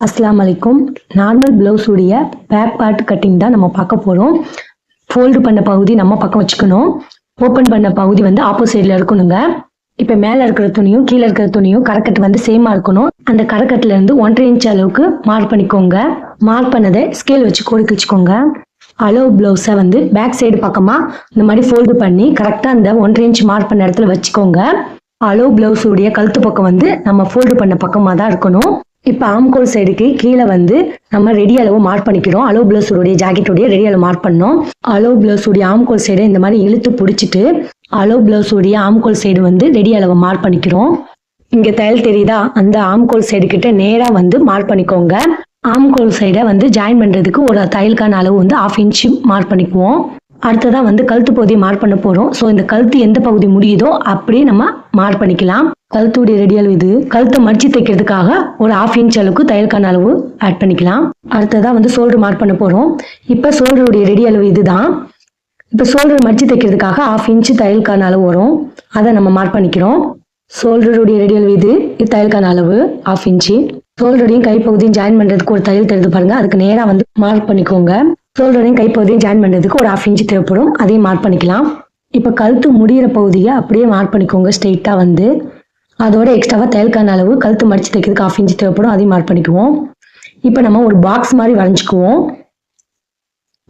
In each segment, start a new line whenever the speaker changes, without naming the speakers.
அஸ்ஸலாமு அலைக்கும். Normal blouse உடைய பேக் பார்ட் கட்டிங் தான் நம்ம பார்க்க போறோம். ஃபோல்டு பண்ண பகுதி நம்ம பக்கம் வச்சுக்கணும். ஓப்பன் பண்ண பகுதி வந்து ஆப்போசிட்ல இருக்கணுங்க. இப்போ மேலே இருக்கிற துணியும் கீழே இருக்கிற துணியும் கரக்கட்டு வந்து சேமா இருக்கணும். அந்த கரக்கட்டுல இருந்து 1.5 இன்ச் அளவுக்கு மார்க் பண்ணிக்கோங்க. மார்க் பண்ணதை ஸ்கேல் வச்சு கோடி கிழிச்சுக்கோங்க. அளவு பிளவுஸை வந்து பேக் சைடு பக்கமா இந்த மாதிரி ஃபோல்டு பண்ணி கரெக்டாக அந்த 1.5 இன்ச் மார்க் பண்ண இடத்துல வச்சுக்கோங்க. அளவு பிளவுஸ் உடைய கழுத்து பக்கம் வந்து நம்ம ஃபோல்டு பண்ண பக்கமாக தான் இருக்கணும். இப்போ ஆம்கோல் சைடுக்கு கீழே வந்து நம்ம ரெடி அளவு மார்க் பண்ணிக்கிறோம். அளவு பிளவுஸ் உடைய ஜாக்கெட்டுடைய ரெடி அளவு மார்க் பண்ணோம். அளவு பிளவுஸ் உடைய ஆம்கோல் சைடு இந்த மாதிரி இழுத்து பிடிச்சிட்டு அளவு பிளவுஸ் உடைய ஆம்கோல் சைடு வந்து ரெடி அளவு மார்க் பண்ணிக்கிறோம். இங்க தையல் தெரியுதா? அந்த ஆம்கோல் சைடு கிட்ட நேரா வந்து மார்க் பண்ணிக்கோங்க. ஆம்கோல் சைடை வந்து ஜாயின் பண்றதுக்கு ஒரு தையலுக்கான அளவு வந்து 1/2 இன்ச் மார்க் பண்ணிக்குவோம். அடுத்ததான் வந்து கழுத்து பகுதியை மார்க் பண்ண போறோம். ஸோ இந்த கழுத்து எந்த பகுதி முடியுதோ அப்படியே நம்ம மார்க் பண்ணிக்கலாம். கழுத்துடைய ரெடி அளவு இது. கழுத்தை மடிச்சு தைக்கிறதுக்காக ஒரு 1/2 இன்ச் அளவுக்கு தையலுக்கான அளவு ஆட் பண்ணிக்கலாம். அடுத்ததான் வந்து ஷோல்டர் மார்க் பண்ண போறோம். இப்போ ஷோல்டருடைய ரெடி அளவு இதுதான். இப்போ ஷோல்டர் மடிச்சு தைக்கிறதுக்காக 1/2 இன்ச் தையலுக்கான அளவு வரும். அதை நம்ம மார்க் பண்ணிக்கிறோம். ஷோல்டருடைய ரெடி அளவு இது தையலுக்கான அளவு 1/2 இன்ச்சு. ஷோல்டரையும் கைப்பகுதியும் ஜாயின் பண்றதுக்கு ஒரு தையல் தெரிஞ்சு பாருங்க. அதுக்கு நேரா வந்து மார்க் பண்ணிக்கோங்க. ஷோல்டரையும் கைப்பகுதியும் ஜாயின் பண்றதுக்கு ஒரு 1/2 இன்ச் தேவைப்படும். அதையும் மார்க் பண்ணிக்கலாம். இப்போ கழுத்து முடிகிற பகுதியை அப்படியே மார்க் பண்ணிக்கோங்க. ஸ்ட்ரெயிட்டா வந்து அதோட எக்ஸ்ட்ராவா தையலுக்கான அளவு கழுத்து மடிச்சு தைக்கிறதுக்கு 1/2 இன்ச் தேவைப்படும். அதையும் மார்க் பண்ணிக்குவோம். இப்போ நம்ம ஒரு பாக்ஸ் மாதிரி வரைஞ்சுக்குவோம்.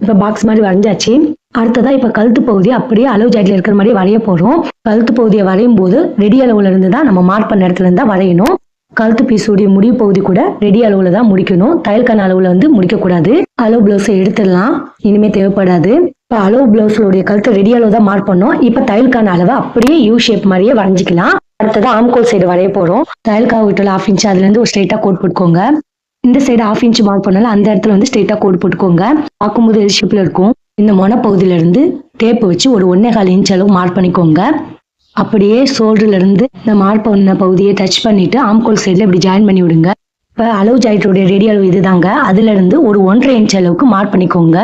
இப்போ பாக்ஸ் மாதிரி வரைஞ்சாச்சு. அடுத்ததா இப்போ கழுத்து பகுதியை அப்படியே அளவு ஜாக்கெட்ல இருக்கிற மாதிரி வரைய போறோம். கழுத்து பகுதியை வரையும் போது ரெடி அளவுல இருந்து தான் நம்ம மார்க் பண்ண இடத்துல இருந்தா வரையணும். கழுத்து பீஸுடைய முடிவு பகுதி கூட ரெடி அளவுல தான் முடிக்கணும். தையலுக்கான அளவுல வந்து முடிக்க கூடாது. அளவு பிளவுஸை எடுத்துடலாம். இனிமே தேவைப்படாது. இப்போ அளவு பிளவுஸோடைய கழுத்து ரெடி அளவு தான் மார்க் பண்ணோம். இப்போ தையலுக்கான அளவை அப்படியே யூ ஷேப் மாதிரியே வரைஞ்சிக்கலாம். அடுத்தது ஆம்கோல் சைடு வரைய போறோம். தையலுக்காக விட்டுல 1/2 இன்ச் அதுல இருந்து ஒரு ஸ்ட்ரெயிட்டா கோட் போட்டுக்கோங்க. இந்த சைடு 1/2 இன்ச் மார்க் பண்ணாலும் அந்த இடத்துல வந்து ஸ்ட்ரெயிட்டா கோட் போட்டுக்கோங்க. பார்க்கும்போது எல் ஷேப்ல இருக்கும். இந்த மொன பகுதியில இருந்து டேப் வச்சு ஒரு 1.25 இன்ச் அளவு மார்க் பண்ணிக்கோங்க. அப்படியே ஷோல்டர்ல இருந்து இந்த மார்க் பண்ண பகுதியை டச் பண்ணிட்டு ஆம்கோல் சைட்ல இப்படி ஜாயின் பண்ணி விடுங்க. இப்போ அளவு ஜாக்கெட்டுடைய ரெடி அளவு இதுதாங்க. அதுல இருந்து ஒரு 1.5 இன்ச் அளவுக்கு மார்க் பண்ணிக்கோங்க.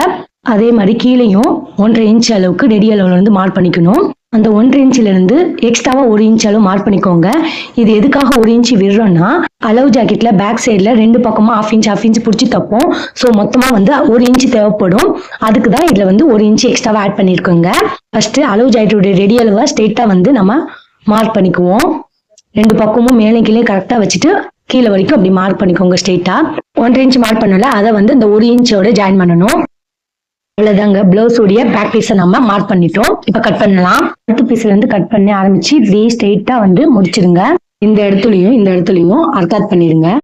அதே மாதிரி கீழேயும் 1.5 இன்ச் அளவுக்கு ரெடி அளவுல இருந்து மார்க் பண்ணிக்கணும். அந்த 1.5 இன்ச்ல இருந்து எக்ஸ்ட்ராவா 1 இன்ச் அளவு மார்க் பண்ணிக்கோங்க. இது எதுக்காக 1 இன்ச் விடுறோம்னா அளவு ஜாக்கெட்ல பேக் சைட்ல 2 பக்கமா 1/2 இன்ச் பிடிச்சி தப்போம். ஸோ மொத்தமா வந்து 1 இன்ச் தேவைப்படும். அதுக்கு தான் இதுல வந்து 1 இன்ச் எக்ஸ்ட்ராவா ஆட் பண்ணிருக்கோங்க. ஃபர்ஸ்ட் அளவு ஜாக்கெட்டுடைய ரெடி அளவை ஸ்ட்ரெயிட்டா வந்து நம்ம மார்க் பண்ணிக்குவோம். 2 பக்கமும் மேலே கீழே கரெக்டா வச்சுட்டு கீழே வரைக்கும் அப்படி மார்க் பண்ணிக்கோங்க. ஸ்ட்ரெயிட்டா 1.5 இன்ச் மார்க் பண்ணல, அதை வந்து இந்த 1 இன்ச்சோட ஜாயின் பண்ணணும். அவ்வளவுதாங்க. பிளவுஸ் உடைய பேக் பீஸை நம்ம மார்க் பண்ணிட்டோம். இப்ப கட் பண்ணலாம். அடுத்த பீஸ்ல இருந்து கட் பண்ணி ஆரம்பிச்சு இப்படி ஸ்ட்ரெயிட்டா வந்து முடிச்சிருங்க. இந்த இடத்துலயும் அர்க்காத் பண்ணிடுங்க.